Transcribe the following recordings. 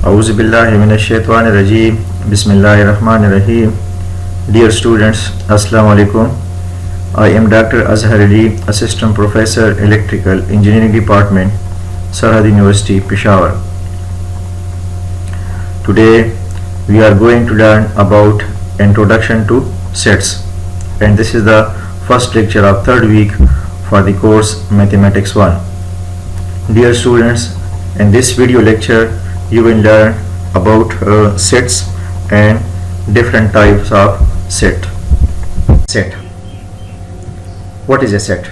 Auzu billahi minash shaitanir rajim. Bismillahir rahmanir rahim. Dear students, Assalamu alaikum. I am Dr. Azhar Ali, Assistant Professor, Electrical Engineering Department, Sarhad University, Peshawar. Today we are going to learn about Introduction to Sets, and this is the first lecture of third week for the course Mathematics 1. Dear students, in this video lecture you will learn about sets and different types of set. What is a set?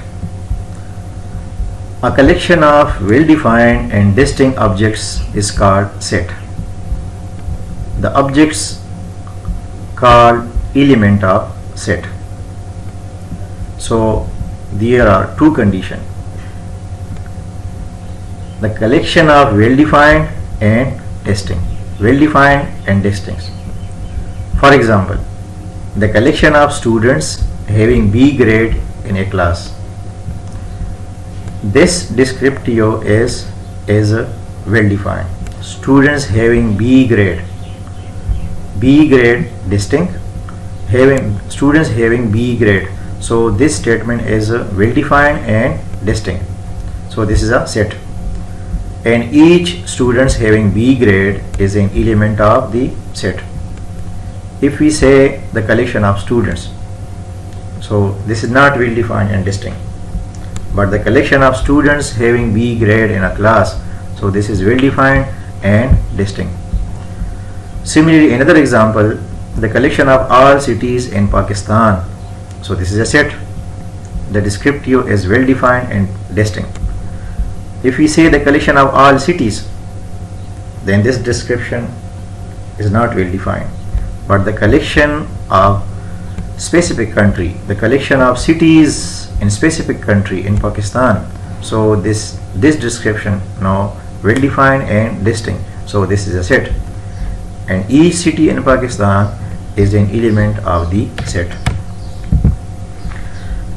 A collection of well-defined and distinct objects is called set. The objects called element of set. So there are two conditions: the collection of well-defined and distinct. Well-defined and distinct. For example, the collection of students having B grade in a class. This descriptio is well-defined. Students having B grade distinct, students having B grade. So this statement is well-defined and distinct. So this is a set. And each students having B grade is an element of the set. If we say the collection of students, so this is not well defined and distinct, but the collection of students having B grade in a class, so this is well defined and distinct. Similarly, another example, the collection of all cities in Pakistan, so this is a set. The descriptio is well defined and distinct. If we say the collection of all cities, then this description is not well defined. But the collection of specific country, the collection of cities in specific country in Pakistan, so this description now well defined and distinct. So this is a set. And each city in Pakistan is an element of the set.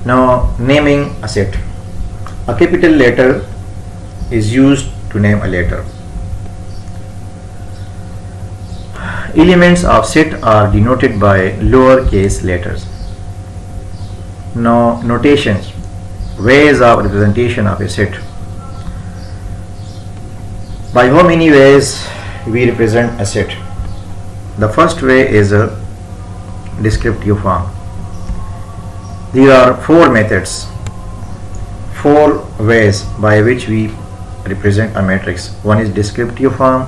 Now naming a set. A capital letter is used to name a letter. Elements of set are denoted by lowercase letters. Now notations, ways of representation of a set. By how many ways we represent a set? The first way is a descriptive form. There are four methods, four ways by which we represent a matrix. One is descriptive form,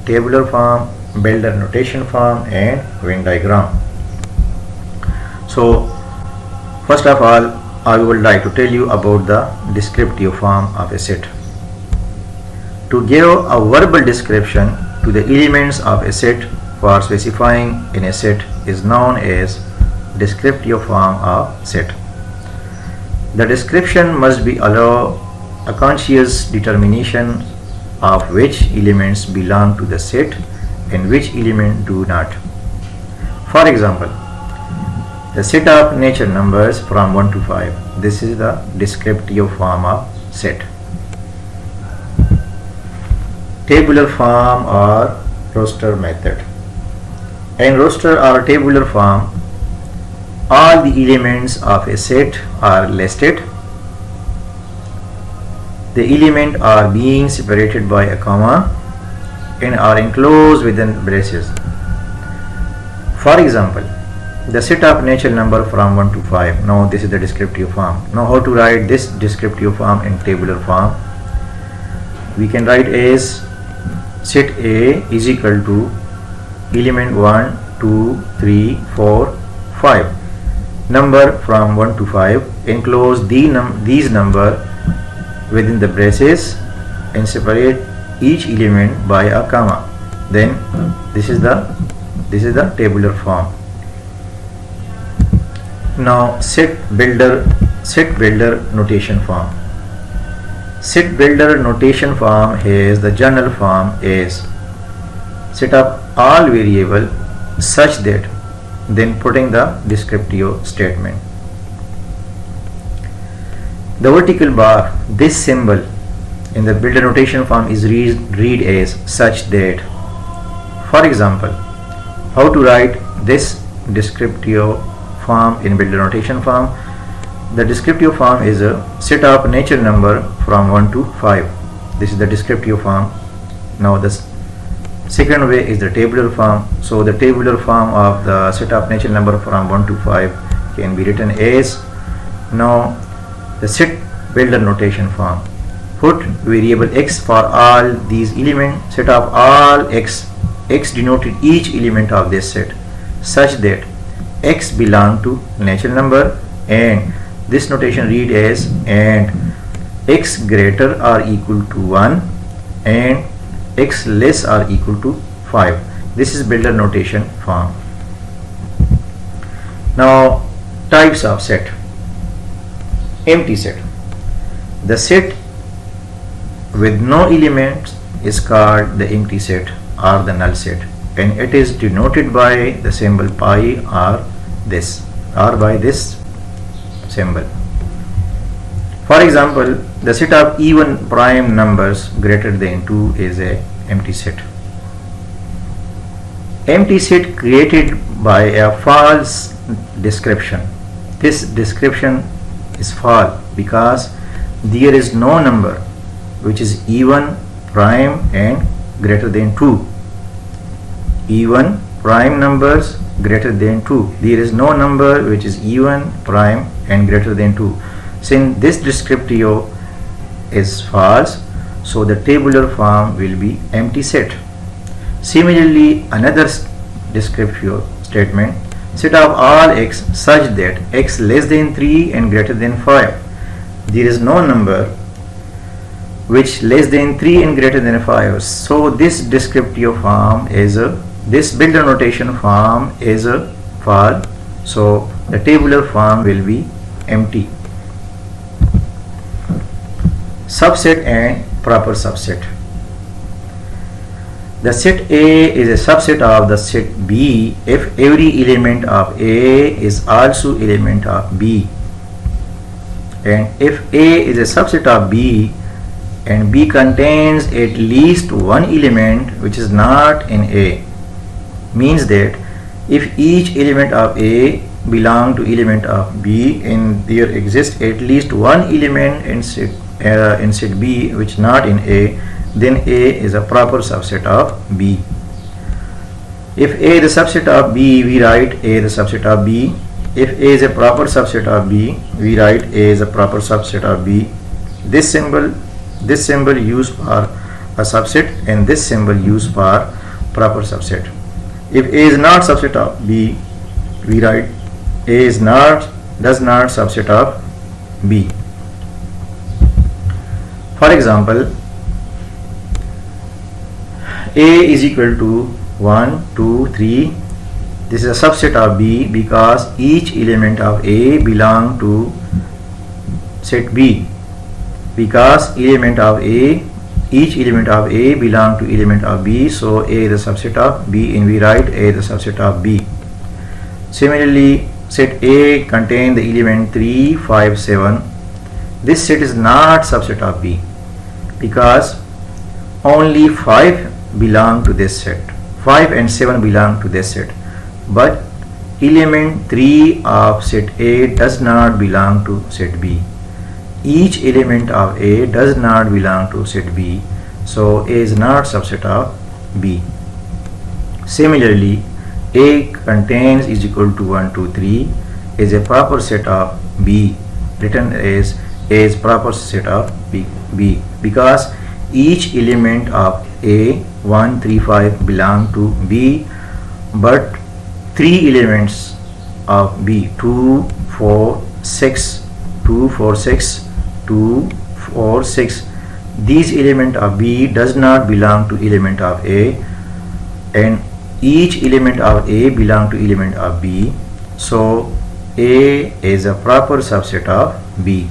tabular form, builder notation form, and Venn diagram. So first of all, I would like to tell you about the descriptive form of a set. To give a verbal description to the elements of a set for specifying in a set is known as descriptive form of set. The description must be allow a conscious determination of which elements belong to the set and which element do not. For example, the set of natural numbers from 1 to 5. This is the descriptive form of set. Tabular form or roster method. In roster or tabular form, all the elements of a set are listed. The elements are being separated by a comma and are enclosed within braces. For example, the set of natural number from 1 to 5. Now this is the descriptive form. Now how to write this descriptive form in tabular form? We can write as set A is equal to element 1, 2, 3, 4, 5. Number from 1 to 5. Enclose these number within the braces and separate each element by a comma. Then this is the tabular form. Now set builder notation form. Set builder notation form has the general form is set up all variable such that, then putting the descriptive statement. The vertical bar, this symbol in the builder notation form is read as such that. For example, how to write this descriptive form in builder notation form. The descriptive form is a set of natural number from 1 to 5. This is the descriptive form. Now the second way is the tabular form. So the tabular form of the set of natural number from 1 to 5 can be written as, now the set builder notation form. Put variable x for all these elements, set of all x denoted each element of this set, such that x belong to natural number, and this notation read as and x greater or equal to 1 and x less or equal to 5. This is builder notation form. Now types of set. Empty set. The set with no elements is called the empty set or the null set, and it is denoted by the symbol pi or by this symbol. For example, the set of even prime numbers greater than 2 is a empty set. Empty set created by a false description. This description is false because there is no number which is even, prime and greater than 2. Even, prime numbers greater than 2. There is no number which is even, prime and greater than 2. Since this descriptive is false, so the tabular form will be empty set. Similarly, another descriptive statement, set of all x such that x less than 3 and greater than 5. There is no number which less than 3 and greater than 5. So this descriptive form is this builder notation form is false. So the tabular form will be empty. Subset and proper subset. The set A is a subset of the set B if every element of A is also element of B, and if A is a subset of B and B contains at least one element which is not in A, means that if each element of A belong to element of B and there exists at least one element in set B which not in A, then A is a proper subset of B. If A is a subset of B, we write A is a subset of B. If A is a proper subset of B, we write A is a proper subset of B. This symbol used for a subset and this symbol used for proper subset. If A is not subset of B, we write A is does not subset of B. For example, A is equal to 1, 2, 3. This is a subset of B because each element of A belong to set B. Because each element of A belong to element of B, so A is a subset of B and we write A is a subset of B. Similarly, set A contains the element 3, 5, 7. This set is not subset of B because only 5 belong to this set. 5 and 7 belong to this set, but element 3 of set A does not belong to set B. Each element of A does not belong to set B, so A is not subset of B. Similarly, A contains is equal to 1, 2, 3 is a proper set of B, written as A is proper set of B because each element of A 1, 3, 5 belong to B, but 3 elements of B 2, 4, 6, 2, 4, 6, 2, 4, 6. These element of B does not belong to element of A, and each element of A belong to element of B, so A is a proper subset of B.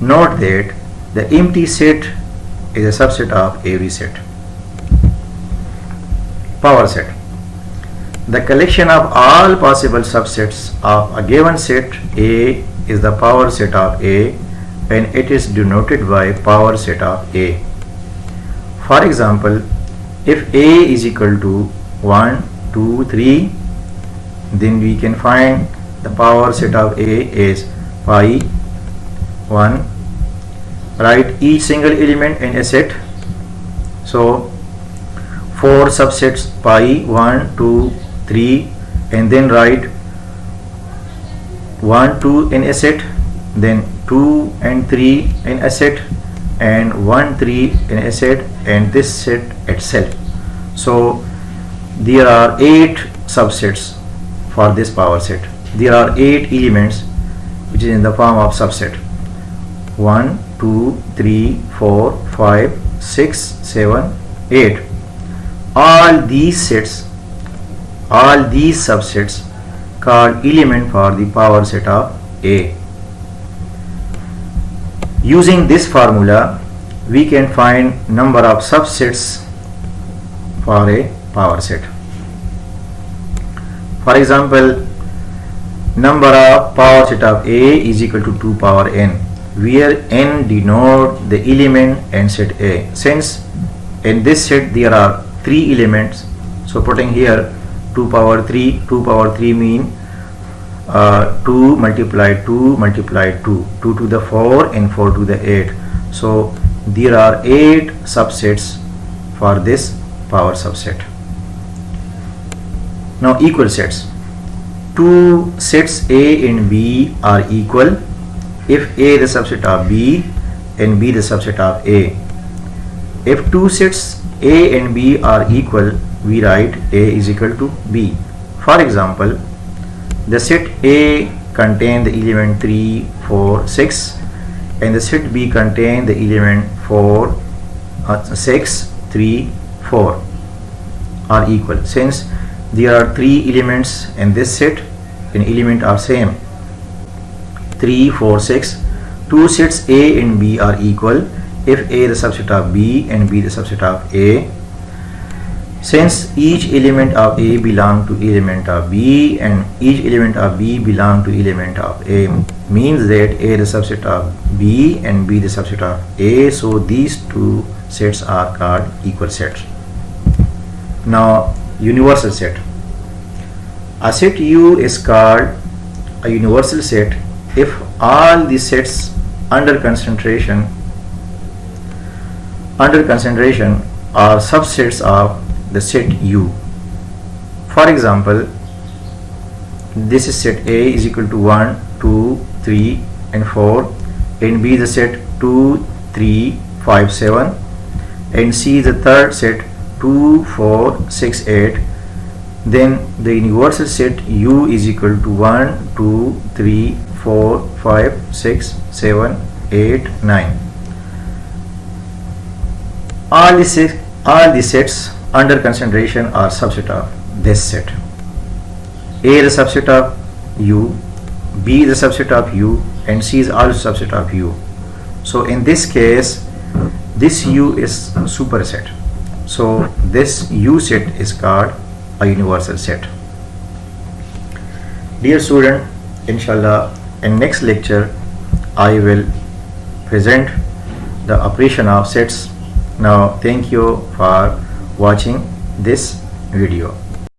Note that the empty set is a subset of every set. Power set. The collection of all possible subsets of a given set A is the power set of A, and it is denoted by power set of A. For example, If A is equal to 1, 2, 3, then we can find the power set of A is pi 1. Write each single element in a set. So 4 subsets pi 1, 2, 3, and then write 1, 2 in a set, then 2 and 3 in a set, and 1, 3 in a set, and this set itself. So there are 8 subsets for this power set. There are 8 elements which is in the form of subset. 1, 2, 3, 4, 5, 6, 7, 8. All these sets, all these subsets called element for the power set of A. Using this formula, we can find number of subsets for a power set. For example, number of power set of A is equal to 2 power n, where n denote the element and set A. Since in this set there are 3 elements, so putting here 2 power 3 mean 2 multiplied 2 multiplied 2, 2 to the 4 and 4 to the 8. So there are 8 subsets for this power subset. Now equal sets. Two sets A and B are equal if A the subset of B and B the subset of A. If two sets A and B are equal, we write A is equal to B. For example, the set A contain the element 3, 4, 6, and the set B contain the element 4, 6, 3, 4 are equal. Since there are 3 elements in this set and element are same, 3, 4, 6, two sets A and B are equal if A the subset of B and B the subset of A. Since each element of A belong to element of B and each element of B belong to element of A, means that A the subset of B and B the subset of A, so these two sets are called equal sets. Now universal set. A set U is called a universal set if all the sets under concentration are subsets of the set U. For example, this is set A is equal to 1, 2, 3 and 4, and B the set 2, 3, 5, 7, and C the third set 2, 4, 6, 8. Then the universal set U is equal to 1, 2, 3, 4, 5, 6, 7, 8, 9. All the sets under concentration are subset of this set. A the subset of U, B the subset of U, and C is also subset of U. So in this case, this U is superset. So this U set is called a universal set. Dear student, inshallah, in next lecture I will present the operation of sets. Now thank you for watching this video.